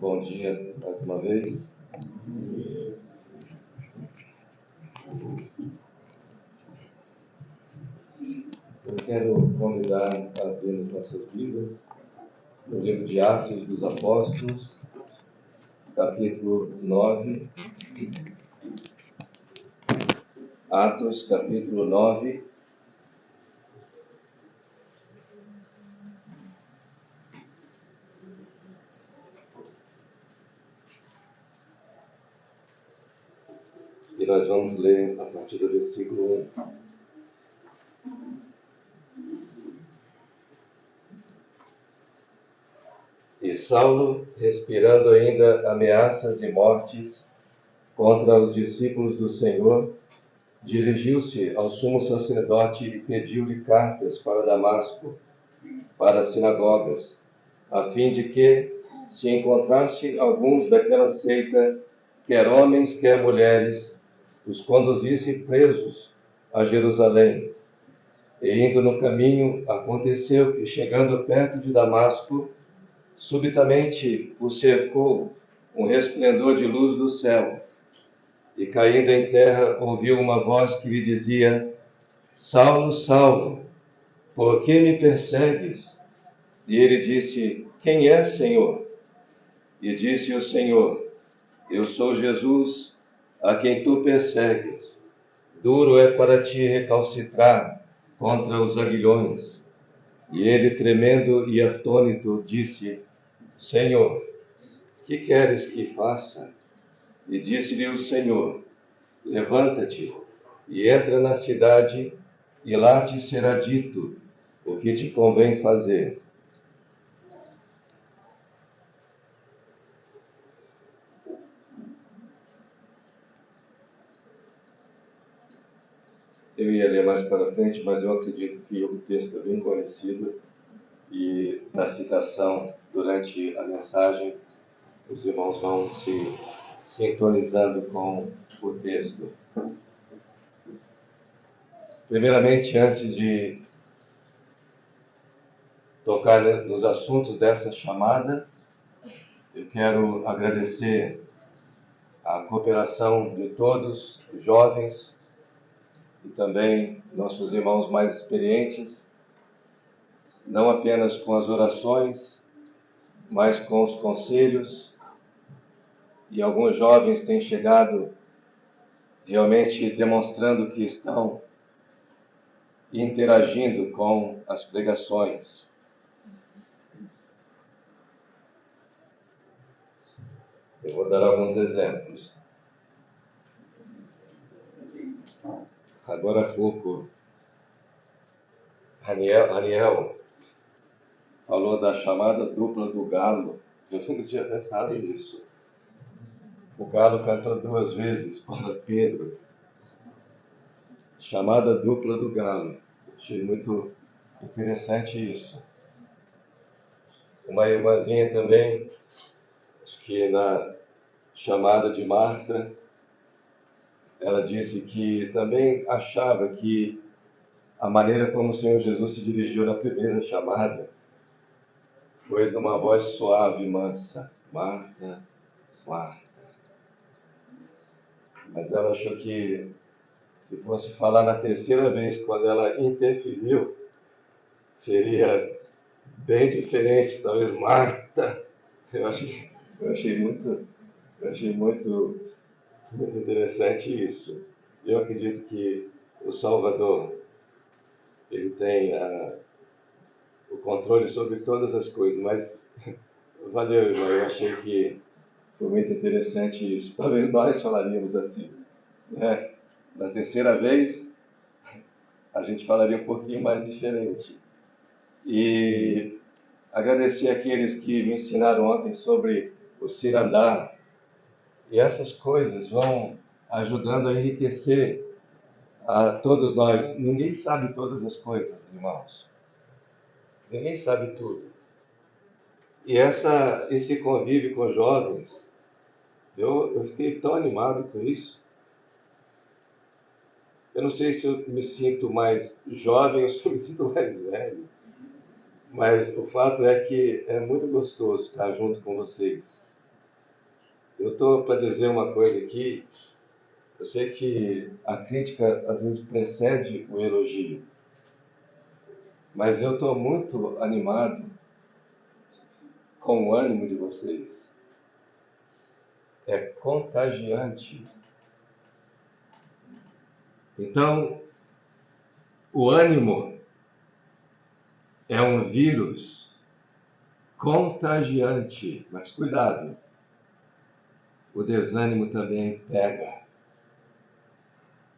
Bom dia mais uma vez. Eu quero convidar a abrir nossas Bíblias no livro de Atos dos Apóstolos, capítulo 9. Atos, capítulo 9. E nós vamos ler a partir do versículo 1. E Saulo, respirando ainda ameaças e mortes contra os discípulos do Senhor, dirigiu-se ao sumo sacerdote e pediu-lhe cartas para Damasco, para as sinagogas, a fim de que, se encontrasse alguns daquela seita, quer homens, quer mulheres, os conduzisse presos a Jerusalém. E indo no caminho, aconteceu que, chegando perto de Damasco, subitamente o cercou um resplendor de luz do céu, e caindo em terra, ouviu uma voz que lhe dizia: Saulo, Saulo, por que me persegues? E ele disse: Quem é, Senhor? E disse o Senhor: Eu sou Jesus, a quem tu persegues. Duro é para ti recalcitrar contra os aguilhões. E ele, tremendo e atônito, disse: Senhor, que queres que faça? E disse-lhe o Senhor: Levanta-te e entra na cidade, e lá te será dito o que te convém fazer. Eu ia ler mais para frente, mas eu acredito que o texto é bem conhecido e na citação durante a mensagem os irmãos vão se sintonizando com o texto. Primeiramente, antes de tocar nos assuntos dessa chamada, eu quero agradecer a cooperação de todos os jovens e também nossos irmãos mais experientes, não apenas com as orações, mas com os conselhos, e alguns jovens têm chegado realmente demonstrando que estão interagindo com as pregações. Eu vou dar alguns exemplos. Agora há pouco, Raniel falou da chamada dupla do galo. Eu nunca tinha pensado nisso. O galo cantou 2 vezes para Pedro. Chamada dupla do galo. Achei muito interessante isso. Uma irmãzinha também, acho que na chamada de Marta, ela disse que também achava que a maneira como o Senhor Jesus se dirigiu na primeira chamada foi de uma voz suave e mansa. Marta, Marta. Mas ela achou que se fosse falar na terceira vez, quando ela interferiu, seria bem diferente, talvez Marta. Eu achei muito interessante isso. Eu acredito que o Salvador, ele tem o controle sobre todas as coisas, mas valeu, irmão, eu achei que foi muito interessante isso. Talvez nós falaríamos assim, né? Na terceira vez, a gente falaria um pouquinho mais diferente. E agradecer àqueles que me ensinaram ontem sobre o cirandar. E essas coisas vão ajudando a enriquecer a todos nós. Ninguém sabe todas as coisas, irmãos. Ninguém sabe tudo. E esse convívio com jovens, eu fiquei tão animado com isso. Eu não sei se eu me sinto mais jovem ou se eu me sinto mais velho. Mas o fato é que é muito gostoso estar junto com vocês. Eu estou para dizer uma coisa aqui. Eu sei que a crítica às vezes precede o elogio, mas eu estou muito animado com o ânimo de vocês. É contagiante. Então, o ânimo é um vírus contagiante, mas cuidado, o desânimo também pega.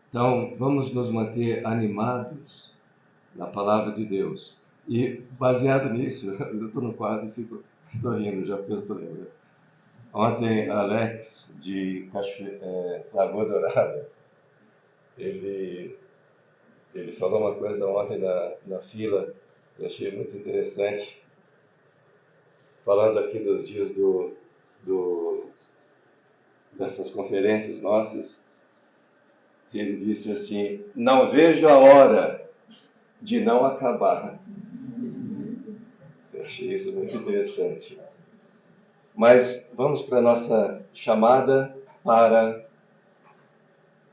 Então, vamos nos manter animados na palavra de Deus. E, baseado nisso, eu estou no quadro e estou rindo, já porque eu estou rindo. Ontem, Alex, de Lagoa Dourada, ele falou uma coisa ontem na fila, que eu achei muito interessante, falando aqui dos dias dessas conferências nossas. Ele disse assim: não vejo a hora de não acabar. Eu achei isso muito interessante. Mas vamos para a nossa chamada para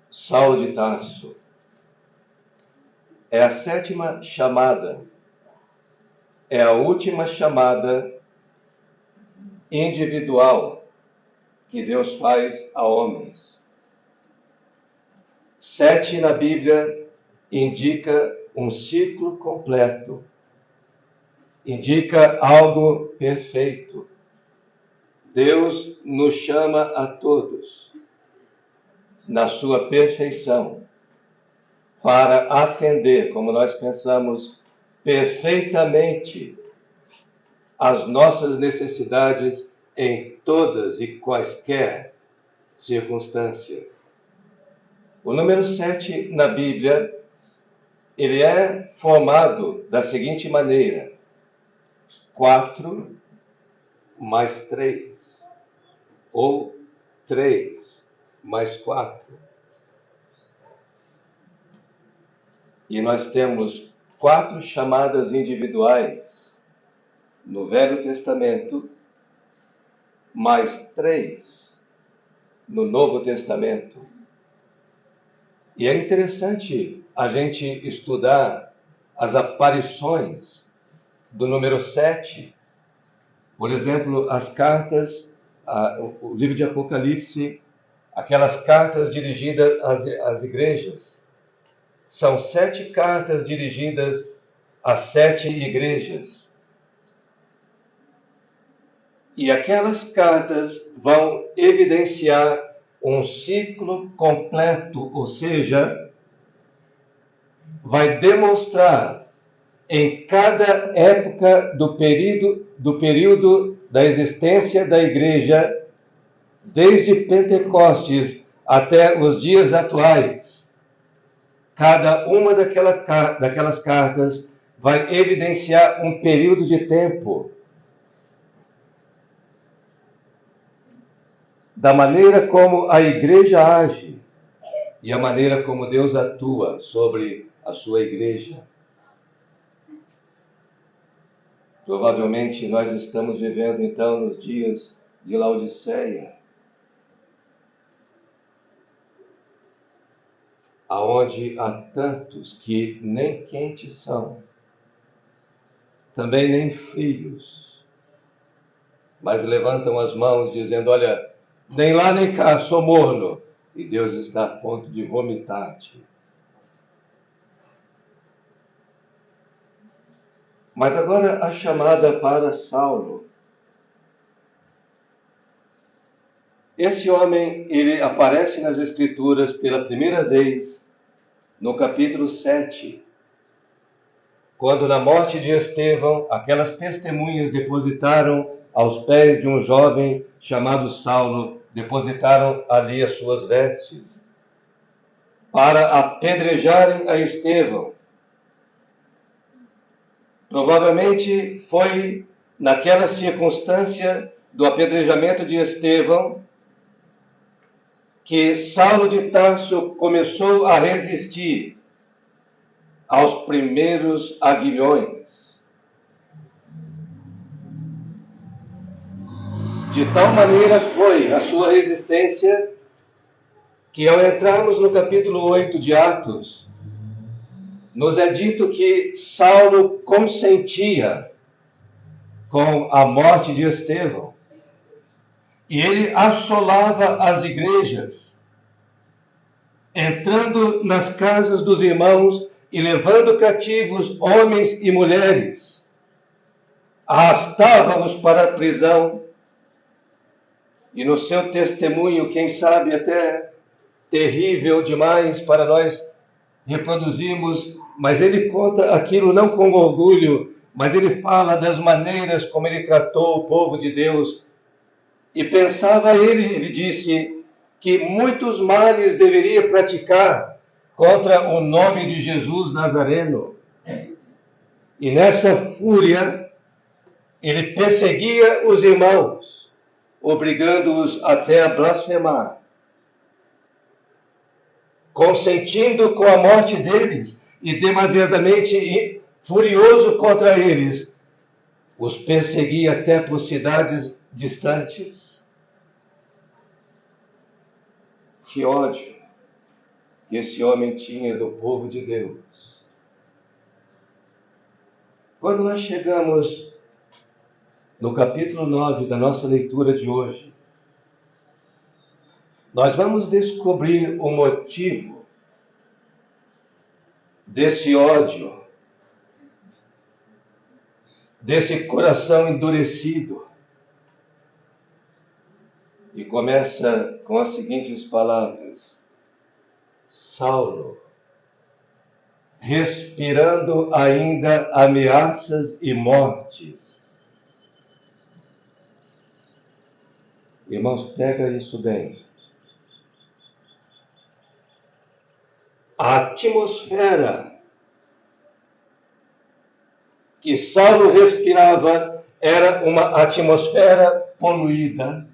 Saulo de Tarso. É a 7ª chamada. É a última chamada individual que Deus faz a homens. 7 na Bíblia indica um ciclo completo, indica algo perfeito. Deus nos chama a todos, na sua perfeição, para atender, como nós pensamos, perfeitamente as nossas necessidades em todas e quaisquer circunstâncias. O número 7 na Bíblia, ele é formado da seguinte maneira: 4 mais 3, ou 3 mais 4. E nós temos 4 chamadas individuais no Velho Testamento, mais 3 no Novo Testamento. E é interessante a gente estudar as aparições do número 7. Por exemplo, as cartas, o livro de Apocalipse, aquelas cartas dirigidas às igrejas. São 7 cartas dirigidas às 7 igrejas. E aquelas cartas vão evidenciar um ciclo completo, ou seja, vai demonstrar em cada época do período da existência da igreja, desde Pentecostes até os dias atuais, cada uma daquelas cartas vai evidenciar um período de tempo, da maneira como a igreja age e a maneira como Deus atua sobre a sua igreja. Provavelmente nós estamos vivendo então nos dias de Laodiceia, aonde há tantos que nem quentes são, também nem frios, mas levantam as mãos dizendo: olha, nem lá nem cá, sou morno, e Deus está a ponto de vomitar-te. Mas agora a chamada para Saulo. Esse homem, ele aparece nas Escrituras pela primeira vez no capítulo 7, quando na morte de Estevão, aquelas testemunhas depositaram aos pés de um jovem chamado Saulo, depositaram ali as suas vestes, para apedrejarem a Estevão. Provavelmente foi naquela circunstância do apedrejamento de Estevão que Saulo de Tarso começou a resistir aos primeiros aguilhões. De tal maneira foi a sua resistência que, ao entrarmos no capítulo 8 de Atos, nos é dito que Saulo consentia com a morte de Estevão. E ele assolava as igrejas, entrando nas casas dos irmãos e levando cativos homens e mulheres. Arrastava-os para a prisão. E no seu testemunho, quem sabe até terrível demais para nós reproduzirmos, mas ele conta aquilo não com orgulho, mas ele fala das maneiras como ele tratou o povo de Deus. E pensava ele disse, que muitos males deveria praticar contra o nome de Jesus Nazareno. E nessa fúria, ele perseguia os irmãos, obrigando-os até a blasfemar, consentindo com a morte deles e demasiadamente furioso contra eles, os perseguia até por cidades distantes. Que ódio que esse homem tinha do povo de Deus. Quando nós chegamos no capítulo 9 da nossa leitura de hoje, nós vamos descobrir o motivo desse ódio, desse coração endurecido. E começa com as seguintes palavras: Saulo, respirando ainda ameaças e mortes. Irmãos, pega isso bem. A atmosfera que Saulo respirava era uma atmosfera poluída.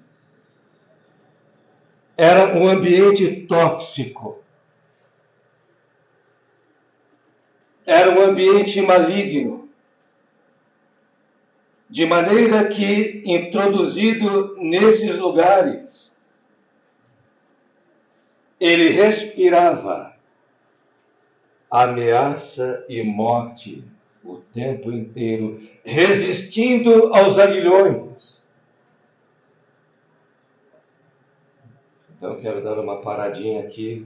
Era um ambiente tóxico. Era um ambiente maligno. De maneira que, introduzido nesses lugares, ele respirava ameaça e morte o tempo inteiro, resistindo aos aguilhões. Então, quero dar uma paradinha aqui.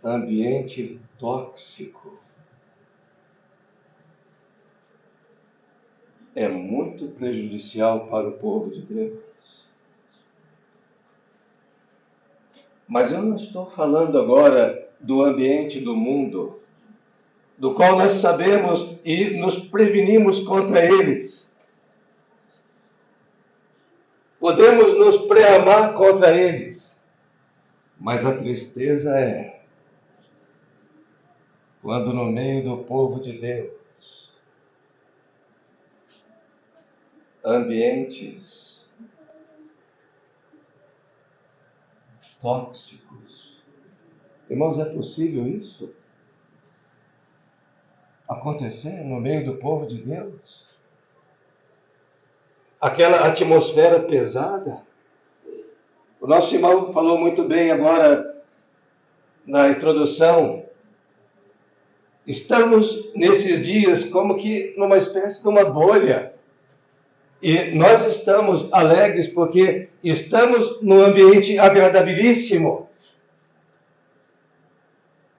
Ambiente tóxico é muito prejudicial para o povo de Deus. Mas eu não estou falando agora do ambiente do mundo, do qual nós sabemos e nos prevenimos contra eles. Podemos nos pré-amar contra eles, mas a tristeza é quando no meio do povo de Deus, ambientes tóxicos. Irmãos, é possível isso acontecer no meio do povo de Deus? Aquela atmosfera pesada. O nosso irmão falou muito bem agora na introdução. Estamos nesses dias como que numa espécie de uma bolha. E nós estamos alegres porque estamos num ambiente agradabilíssimo.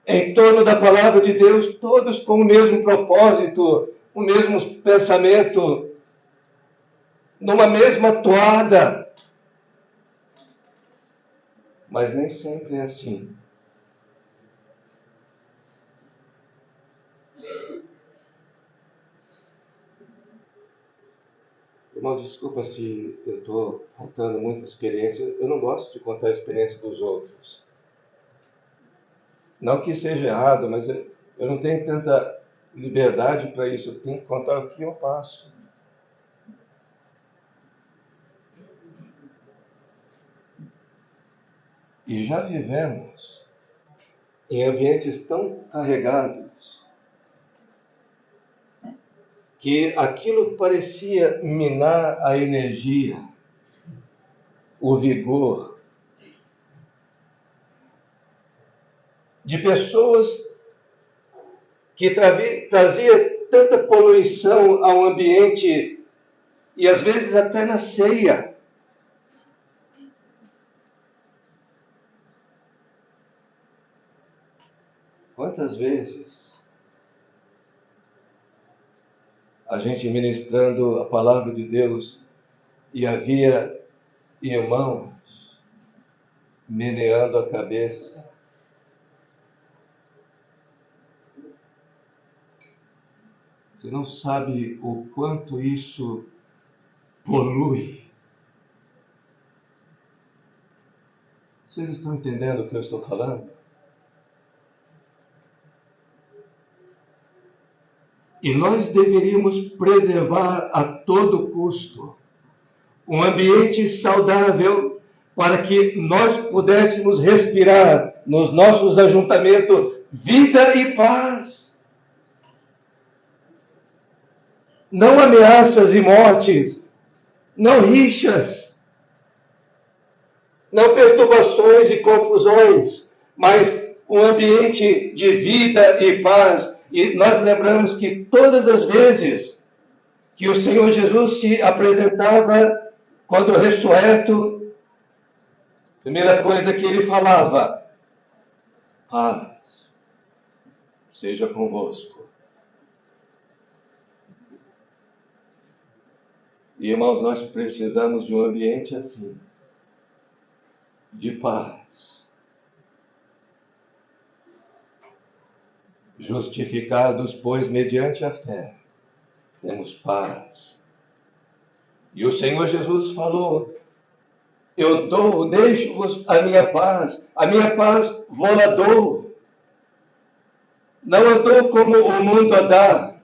Em torno da palavra de Deus, todos com o mesmo propósito, o mesmo pensamento, numa mesma toada. Mas nem sempre é assim. Irmão, desculpa se eu estou contando muita experiência. Eu não gosto de contar a experiência dos outros. Não que seja errado, mas eu não tenho tanta liberdade para isso. Eu tenho que contar o que eu passo. E já vivemos em ambientes tão carregados que aquilo parecia minar a energia, o vigor de pessoas que trazia tanta poluição ao ambiente e às vezes até na ceia. Quantas vezes a gente ministrando a palavra de Deus e havia irmãos meneando a cabeça. Você não sabe o quanto isso polui. Vocês estão entendendo o que eu estou falando? E nós deveríamos preservar a todo custo um ambiente saudável para que nós pudéssemos respirar nos nossos ajuntamentos vida e paz. Não ameaças e mortes, não rixas, não perturbações e confusões, mas um ambiente de vida e paz. E nós lembramos que todas as vezes que o Senhor Jesus se apresentava quando ressurreto, a primeira coisa que ele falava: paz seja convosco. E, irmãos, nós precisamos de um ambiente assim, de paz. Justificados, pois, mediante a fé, temos paz. E o Senhor Jesus falou: eu deixo-vos a minha paz vou-la dou. Não a dou como o mundo a dá.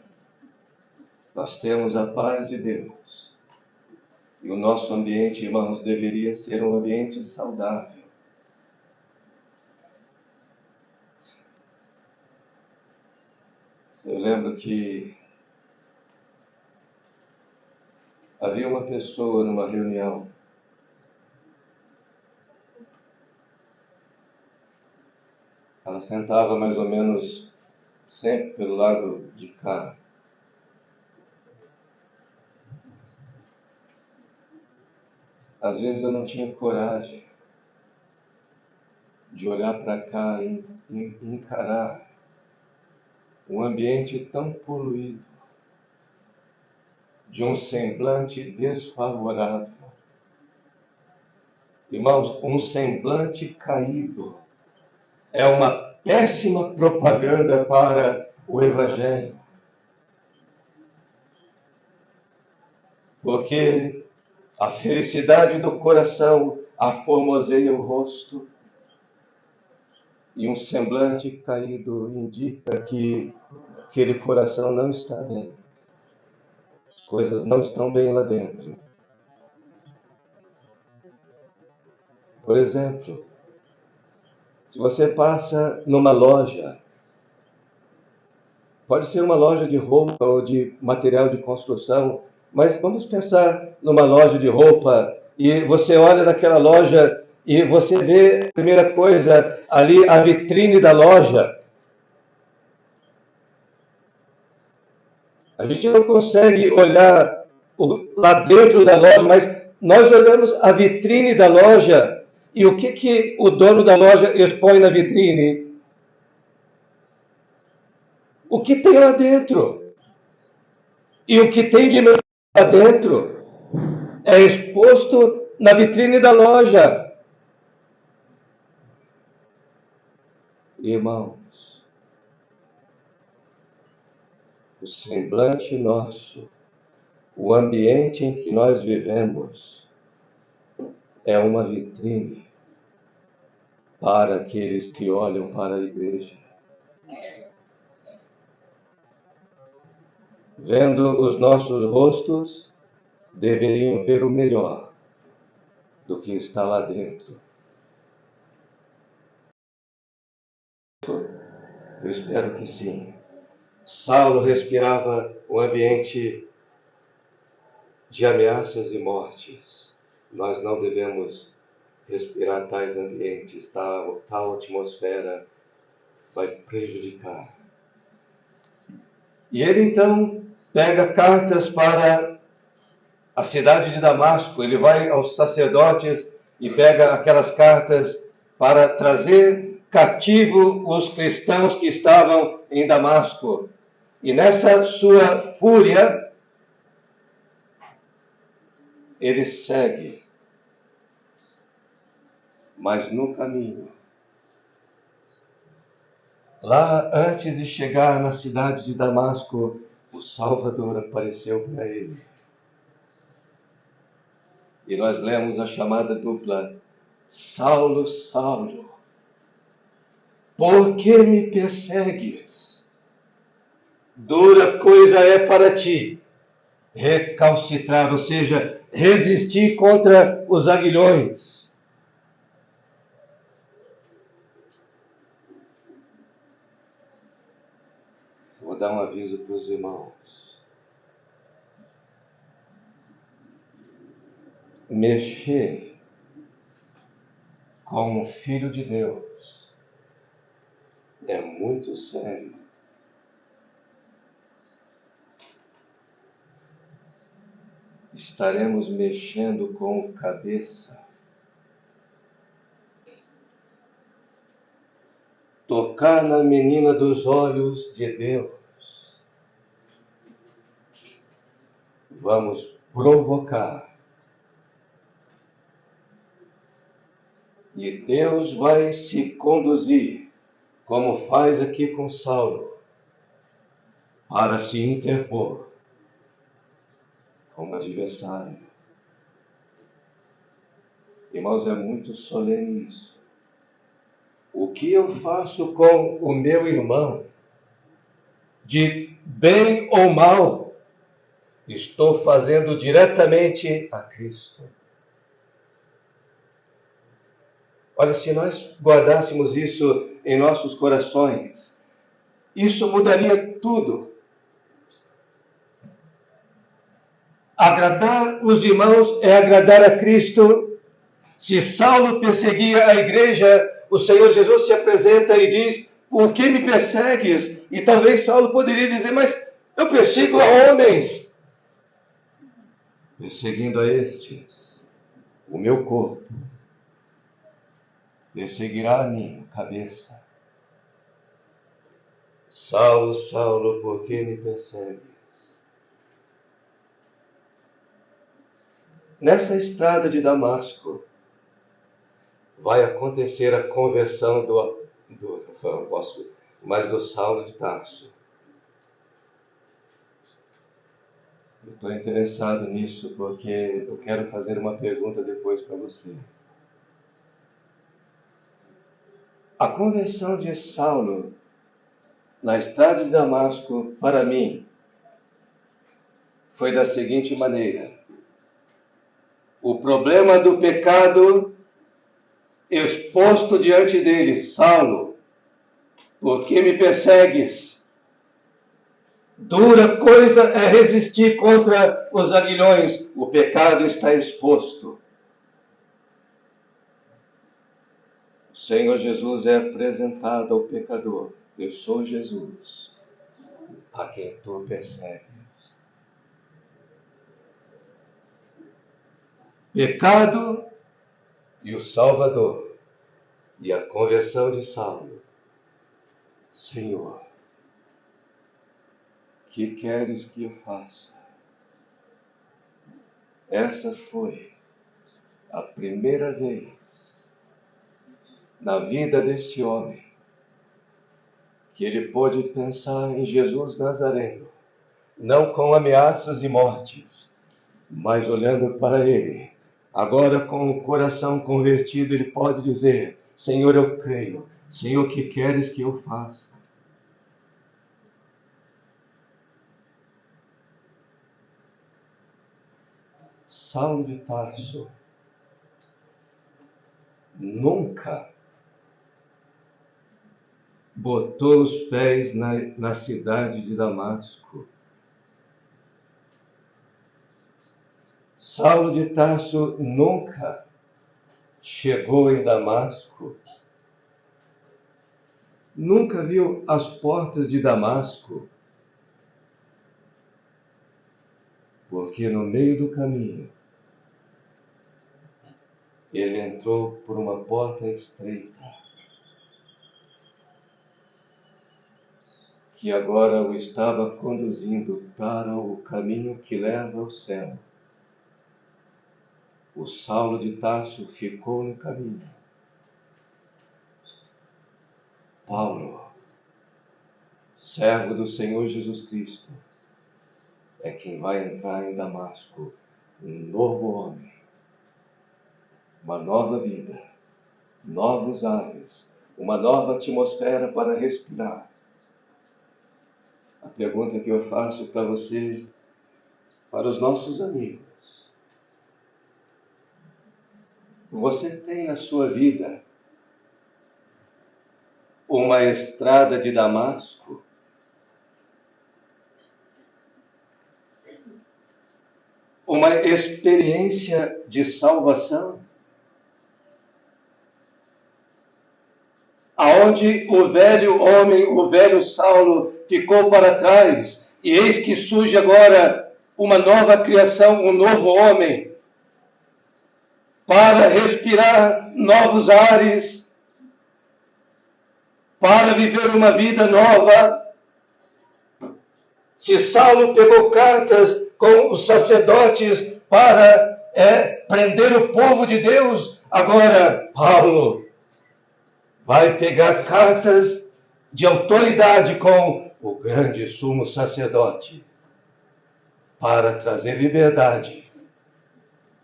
Nós temos a paz de Deus. E o nosso ambiente, irmãos, deveria ser um ambiente saudável. Eu lembro que havia uma pessoa numa reunião. Ela sentava mais ou menos sempre pelo lado de cá. Às vezes eu não tinha coragem de olhar para cá e encarar um ambiente tão poluído, de um semblante desfavorável. Irmãos, um semblante caído é uma péssima propaganda para o Evangelho. Porque a felicidade do coração aformoseia o rosto, e um semblante caído indica que aquele coração não está bem. As coisas não estão bem lá dentro. Por exemplo, se você passa numa loja, pode ser uma loja de roupa ou de material de construção, mas vamos pensar numa loja de roupa e você olha naquela loja e você vê, a primeira coisa, ali a vitrine da loja. A gente não consegue olhar lá dentro da loja, mas nós olhamos a vitrine da loja e o que o dono da loja expõe na vitrine? O que tem lá dentro. E o que tem de melhor lá dentro é exposto na vitrine da loja. Irmãos, o semblante nosso, o ambiente em que nós vivemos, é uma vitrine para aqueles que olham para a igreja. Vendo os nossos rostos, deveriam ver o melhor do que está lá dentro. Eu espero que sim. Saulo respirava um ambiente de ameaças e mortes. Nós não devemos respirar tais ambientes, tal atmosfera vai prejudicar. E ele então pega cartas para a cidade de Damasco, ele vai aos sacerdotes e pega aquelas cartas para trazer cativo os cristãos que estavam em Damasco. E nessa sua fúria, ele segue, mas no caminho, lá antes de chegar na cidade de Damasco, o Salvador apareceu para ele. E nós lemos a chamada dupla: Saulo, Saulo, por que me persegues? Dura coisa é para ti recalcitrar, ou seja, resistir contra os aguilhões. Vou dar um aviso para os irmãos. Mexer com o Filho de Deus é muito sério. Estaremos mexendo com o cabeça. Tocar na menina dos olhos de Deus. Vamos provocar. E Deus vai se conduzir, como faz aqui com Saulo, para se interpor como adversário. Irmãos, é muito solene isso. O que eu faço com o meu irmão, de bem ou mal, estou fazendo diretamente a Cristo. Olha, se nós guardássemos isso em nossos corações, isso mudaria tudo. Agradar os irmãos é agradar a Cristo. Se Saulo perseguia a igreja, o Senhor Jesus se apresenta e diz: por que me persegues? E talvez Saulo poderia dizer: mas eu persigo a homens. Perseguindo a estes, o meu corpo perseguirá a minha cabeça. Saulo, Saulo, por que me persegues? Nessa estrada de Damasco, vai acontecer a conversão do Saulo de Tarso. Eu estou interessado nisso porque eu quero fazer uma pergunta depois para você. A conversão de Saulo na estrada de Damasco, para mim, foi da seguinte maneira: o problema do pecado exposto diante dele. Saulo, por que me persegues? Dura coisa é resistir contra os aguilhões. O pecado está exposto. O Senhor Jesus é apresentado ao pecador. Eu sou Jesus, a quem tu persegues. Pecado e o Salvador. E a conversão de Saulo. Senhor, que queres que eu faça? Essa foi a primeira vez na vida desse homem que ele pôde pensar em Jesus Nazareno, não com ameaças e mortes, mas olhando para ele. Agora, com o coração convertido, ele pode dizer: Senhor, eu creio. Senhor, o que queres que eu faça? Saulo de Tarso nunca botou os pés na cidade de Damasco. Saulo de Tarso nunca chegou em Damasco, nunca viu as portas de Damasco, porque no meio do caminho ele entrou por uma porta estreita, que agora o estava conduzindo para o caminho que leva ao céu. O Saulo de Tarso ficou no caminho. Paulo, servo do Senhor Jesus Cristo, é quem vai entrar em Damasco, um novo homem, uma nova vida, novos ares, uma nova atmosfera para respirar. A pergunta que eu faço para você, para os nossos amigos: você tem na sua vida uma estrada de Damasco? Uma experiência de salvação? Aonde o velho homem, o velho Saulo, ficou para trás, e eis que surge agora uma nova criação, um novo homem, para respirar novos ares, para viver uma vida nova. Se Saulo pegou cartas com os sacerdotes para prender o povo de Deus, agora Paulo vai pegar cartas de autoridade com o grande sumo sacerdote para trazer liberdade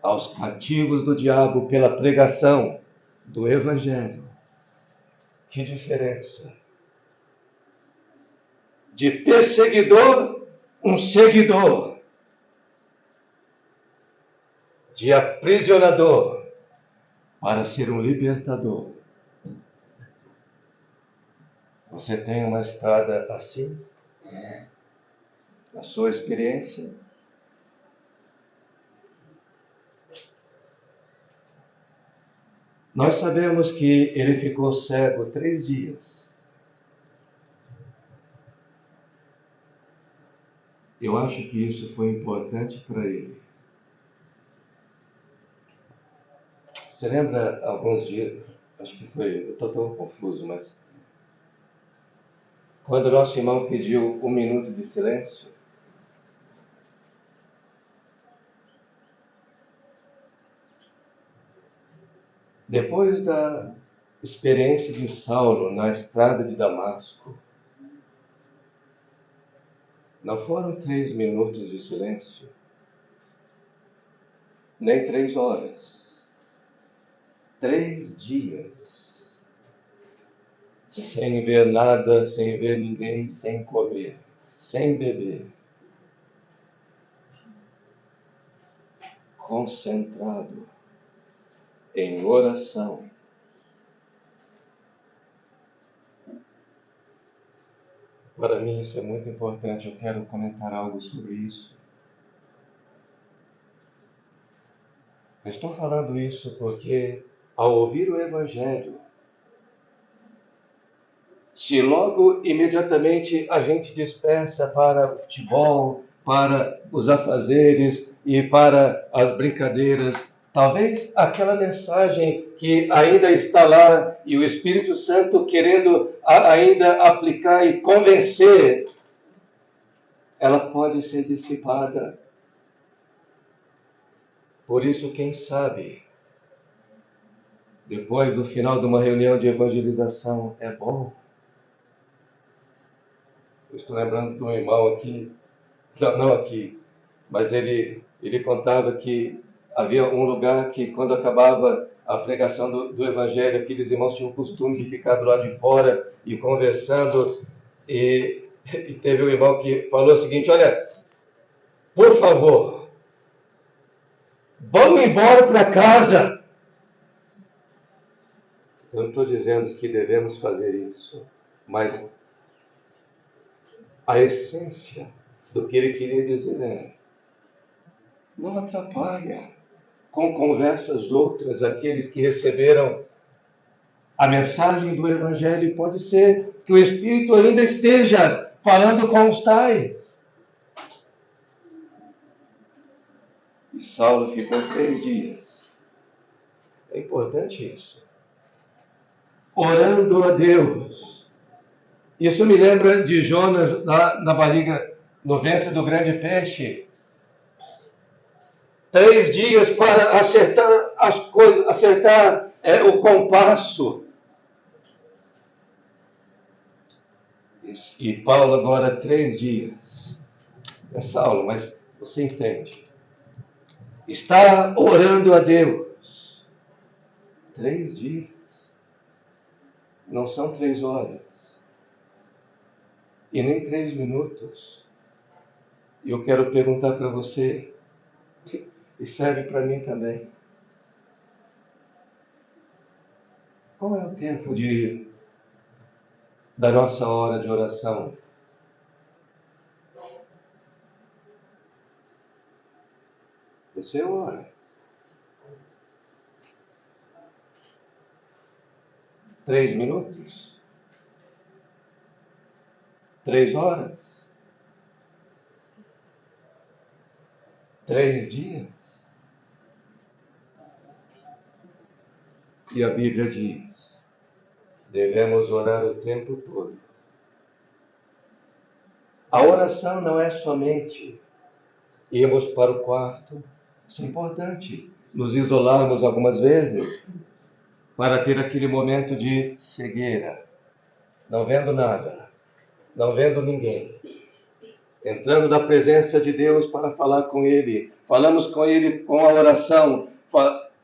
aos cativos do diabo pela pregação do Evangelho. Que diferença! De perseguidor, um seguidor. De aprisionador, para ser um libertador. Você tem uma estrada assim? Na sua experiência? Nós sabemos que ele ficou cego 3 dias. Eu acho que isso foi importante para ele. Você lembra alguns dias, acho que foi, eu estou tão confuso, mas quando o nosso irmão pediu 1 minuto de silêncio, depois da experiência de Saulo na estrada de Damasco, não foram 3 minutos de silêncio, nem 3 horas, 3 dias, sem ver nada, sem ver ninguém, sem comer, sem beber, concentrado em oração. Para mim isso é muito importante, eu quero comentar algo sobre isso. Eu estou falando isso porque, ao ouvir o Evangelho, se logo imediatamente a gente dispersa para o futebol, para os afazeres e para as brincadeiras, talvez aquela mensagem que ainda está lá e o Espírito Santo querendo ainda aplicar e convencer, ela pode ser dissipada. Por isso, quem sabe, depois do final de uma reunião de evangelização, é bom. Eu estou lembrando de um irmão aqui, não aqui, mas ele contava que havia um lugar que, quando acabava a pregação do Evangelho, aqueles irmãos tinham o costume de ficar do lado de fora e conversando, e teve um irmão que falou o seguinte: olha, por favor, vamos embora para casa. Eu não estou dizendo que devemos fazer isso, Mas a essência do que ele queria dizer é: não atrapalha com conversas outras aqueles que receberam a mensagem do Evangelho. Pode ser que o Espírito ainda esteja falando com os tais. E Saulo ficou 3 dias. É importante isso. Orando a Deus. Isso me lembra de Jonas na barriga, no ventre do grande peixe. 3 dias para acertar as coisas, acertar o compasso. E Paulo agora 3 dias. É Saulo, mas você entende. Está orando a Deus. 3 dias. Não são 3 horas. E nem 3 minutos. E eu quero perguntar para você, e serve para mim também. Qual é o tempo da nossa hora de oração? Você ora. 3 minutos? 3 horas? 3 dias? E a Bíblia diz: devemos orar o tempo todo. A oração não é somente irmos para o quarto. Isso é importante. Nos isolarmos algumas vezes para ter aquele momento de cegueira, não vendo nada, não vendo ninguém, entrando na presença de Deus para falar com Ele. Falamos com Ele com a oração,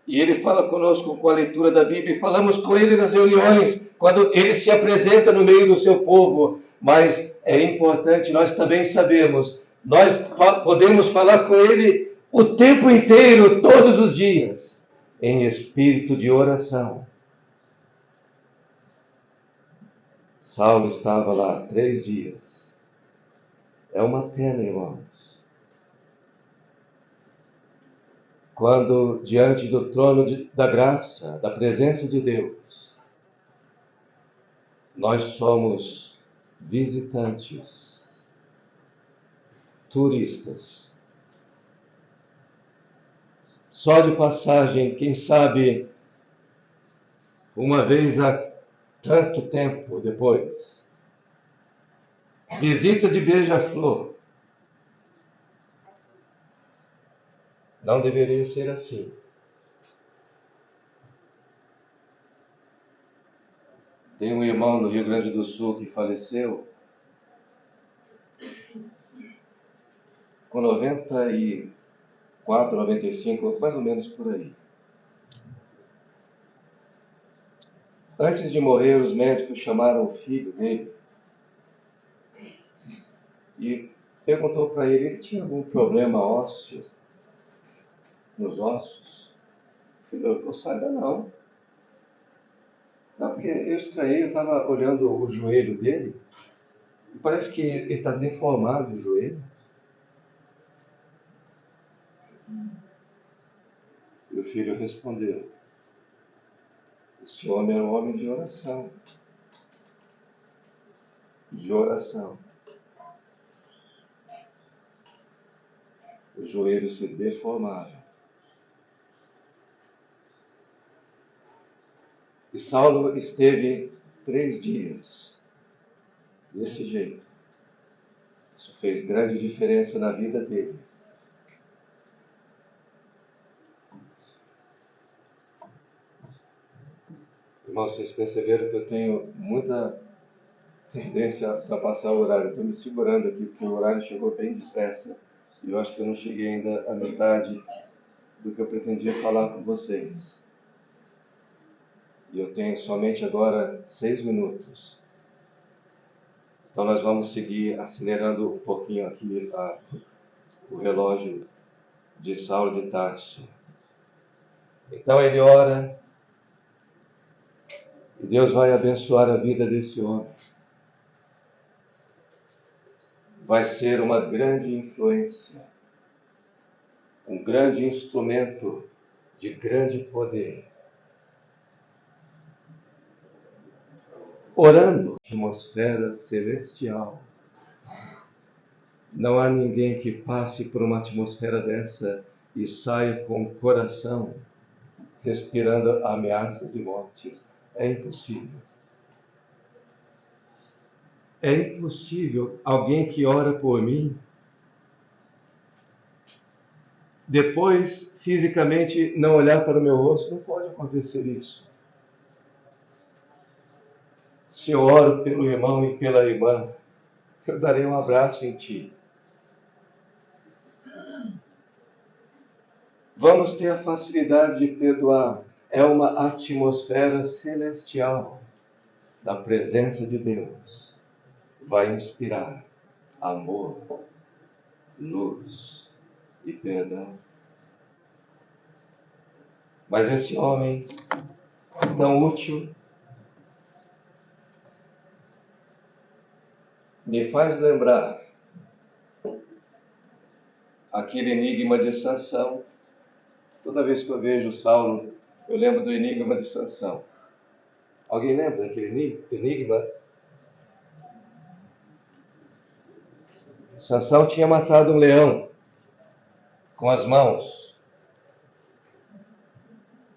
e Ele fala conosco com a leitura da Bíblia, e falamos com Ele nas reuniões, quando Ele se apresenta no meio do seu povo. Mas é importante, nós também sabemos, nós podemos falar com Ele o tempo inteiro, todos os dias, em espírito de oração. Saulo estava lá 3 dias. É uma pena, irmãos. Quando diante do trono da graça, da presença de Deus, nós somos visitantes, turistas, só de passagem, quem sabe, uma vez há tanto tempo depois. Visita de beija-flor. Não deveria ser assim. Tem um irmão no Rio Grande do Sul que faleceu com 94, 95, mais ou menos por aí. Antes de morrer, os médicos chamaram o filho dele e perguntou para ele tinha algum problema ósseo nos ossos. O filho, eu saiba não. Não, porque eu estranhei, eu estava olhando o joelho dele e parece que ele está deformado o joelho. E o filho respondeu: esse homem era um homem de oração. De oração. Os joelhos se deformaram. E Saulo esteve 3 dias desse jeito. Isso fez grande diferença na vida dele. Irmãos, vocês perceberam que eu tenho muita tendência a ultrapassar o horário. Estou me segurando aqui porque o horário chegou bem depressa. E eu acho que eu não cheguei ainda à metade do que eu pretendia falar com vocês. E eu tenho somente agora 6 minutos. Então nós vamos seguir acelerando um pouquinho aqui o relógio de Saulo de Tarso. Então ele ora e Deus vai abençoar a vida desse homem. vai ser uma grande influência, um grande instrumento de grande poder. Orando, atmosfera celestial. Não há ninguém que passe por uma atmosfera dessa e saia com o coração respirando ameaças e mortes. É impossível. É impossível alguém que ora por mim, depois fisicamente não olhar para o meu rosto. Não pode acontecer isso. Se eu oro pelo irmão e pela irmã, eu darei um abraço em ti. Vamos ter a facilidade de perdoar. É uma atmosfera celestial da presença de Deus. Vai inspirar amor, luz e perdão. Mas esse homem tão útil me faz lembrar aquele enigma de Sansão. Toda vez que eu vejo Saulo, eu lembro do enigma de Sansão. Alguém lembra daquele enigma? Sansão tinha matado um leão com as mãos.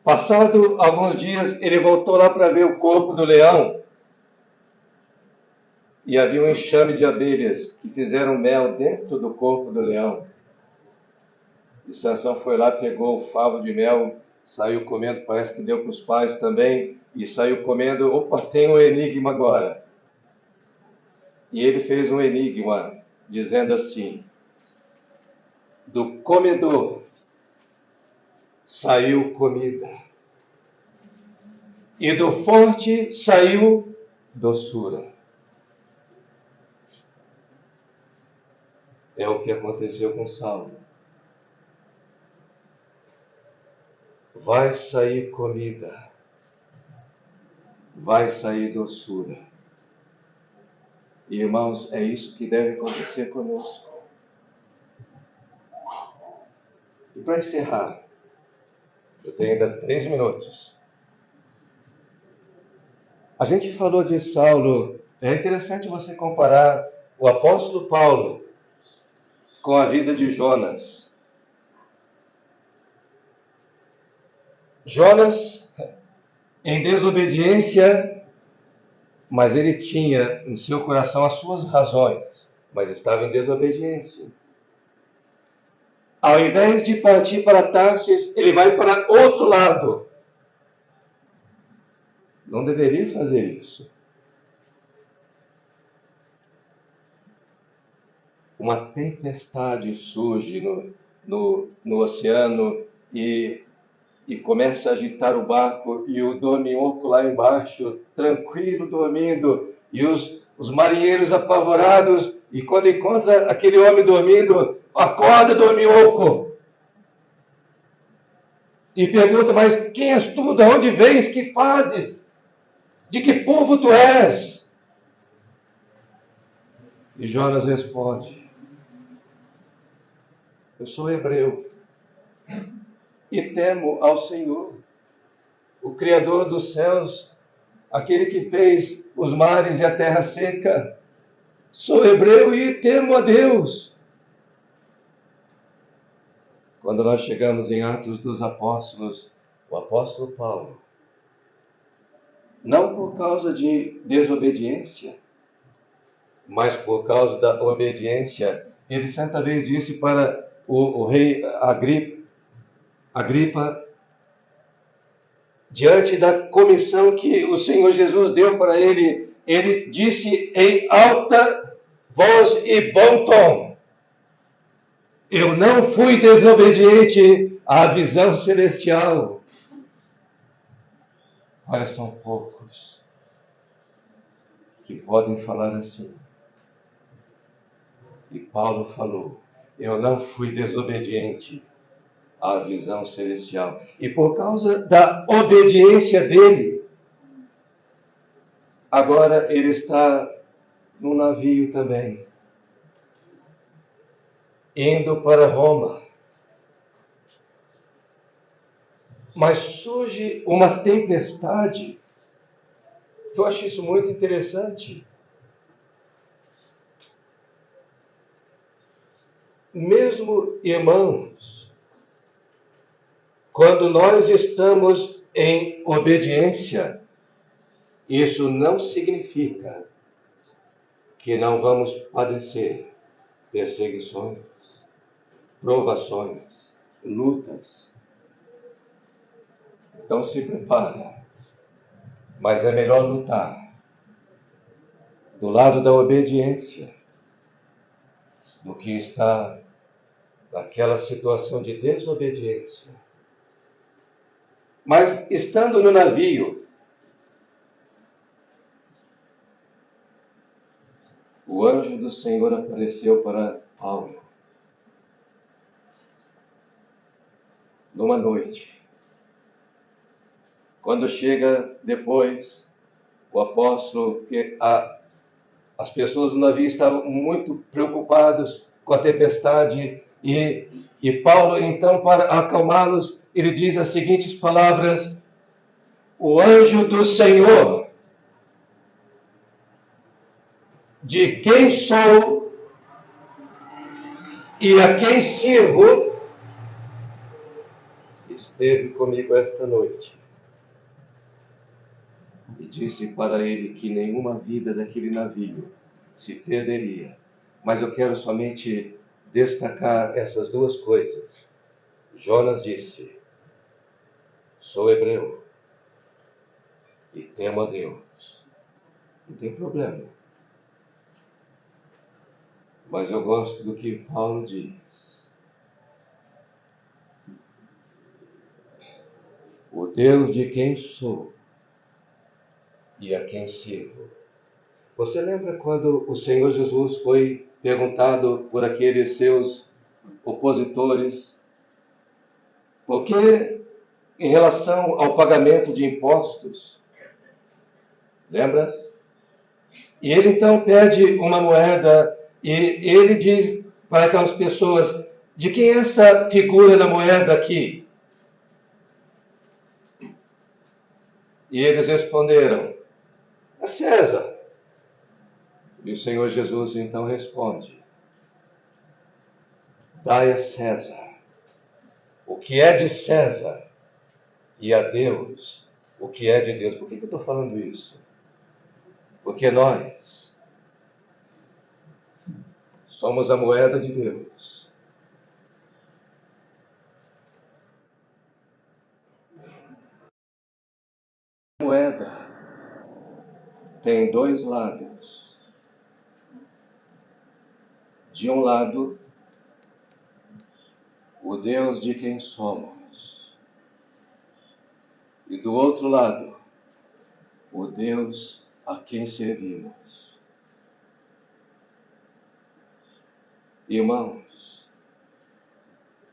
Passado alguns dias, ele voltou lá para ver o corpo do leão. E havia um enxame de abelhas que fizeram mel dentro do corpo do leão. E Sansão foi lá, pegou o favo de mel, saiu comendo, parece que deu para os pais também, e saiu comendo. Opa, tem um enigma agora. E ele fez um enigma, dizendo assim: do comedor saiu comida, e do forte saiu doçura. É o que aconteceu com Saulo. Vai sair comida, vai sair doçura. Irmãos, é isso que deve acontecer conosco. E para encerrar, eu tenho ainda 3 minutos. A gente falou de Saulo. É interessante você comparar o apóstolo Paulo com a vida de Jonas. Jonas, em desobediência, mas ele tinha em seu coração as suas razões, mas estava em desobediência. Ao invés de partir para Tarsis, ele vai para outro lado. Não deveria fazer isso. Uma tempestade surge no oceano e começa a agitar o barco, e o dorminhoco lá embaixo, tranquilo, dormindo, e os marinheiros apavorados, e quando encontra aquele homem dormindo, acorda, dorminhoco, e pergunta: mas quem és tu? De onde vens? Que fazes? De que povo tu és? E Jonas responde: eu sou hebreu e temo ao Senhor, o Criador dos céus, aquele que fez os mares e a terra seca. Sou hebreu e temo a Deus. Quando nós chegamos em Atos dos Apóstolos, o apóstolo Paulo, não por causa de desobediência, mas por causa da obediência, ele certa vez disse para o rei Agripa, diante da comissão que o Senhor Jesus deu para ele, ele disse em alta voz e bom tom: eu não fui desobediente à visão celestial. Olha, são poucos que podem falar assim. E Paulo falou: eu não fui desobediente à visão celestial. E por causa da obediência dele, agora ele está no navio também. indo para Roma. Mas surge uma tempestade. Eu acho isso muito interessante. Mesmo, irmãos, quando nós estamos em obediência, isso não significa que não vamos padecer perseguições, provações, lutas. Então se prepara. Mas é melhor lutar do lado da obediência do que estar naquela situação de desobediência. Mas estando no navio, o anjo do Senhor apareceu para Paulo numa noite. Quando chega depois, o apóstolo, que as pessoas do navio estavam muito preocupadas com a tempestade, e Paulo, então, para acalmá-los, ele diz as seguintes palavras: o anjo do Senhor, de quem sou e a quem sirvo, esteve comigo esta noite. E disse para ele que nenhuma vida daquele navio se perderia. Mas eu quero somente destacar essas duas coisas. Jonas disse: sou hebreu e temo a Deus. Não tem problema. Mas eu gosto do que Paulo diz: o Deus de quem sou e a quem sirvo. Você lembra quando o Senhor Jesus foi perguntado por aqueles seus opositores por que, em relação ao pagamento de impostos, lembra? E ele então pede uma moeda e ele diz para aquelas pessoas: de quem é essa figura na moeda aqui? E eles responderam: é César. E o Senhor Jesus então responde: dai a César o que é de César e a Deus o que é de Deus. Por que eu estou falando isso? Porque nós somos a moeda de Deus. A moeda tem dois lados. De um lado, o Deus de quem somos. E do outro lado, o Deus a quem servimos. Irmãos,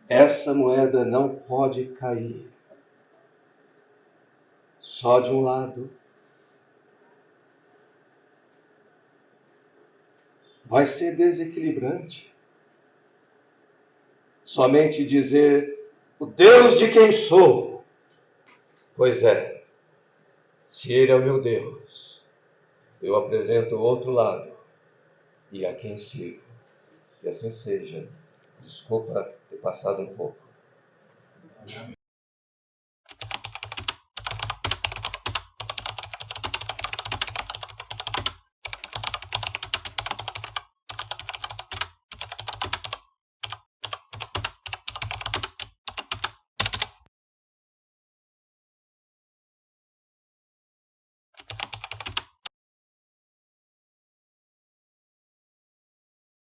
essa moeda não pode cair só de um lado. Vai ser desequilibrante. Somente dizer: o Deus de quem sou. Pois é, se Ele é o meu Deus, eu apresento o outro lado e a quem sirvo. Que assim seja. Desculpa ter passado um pouco.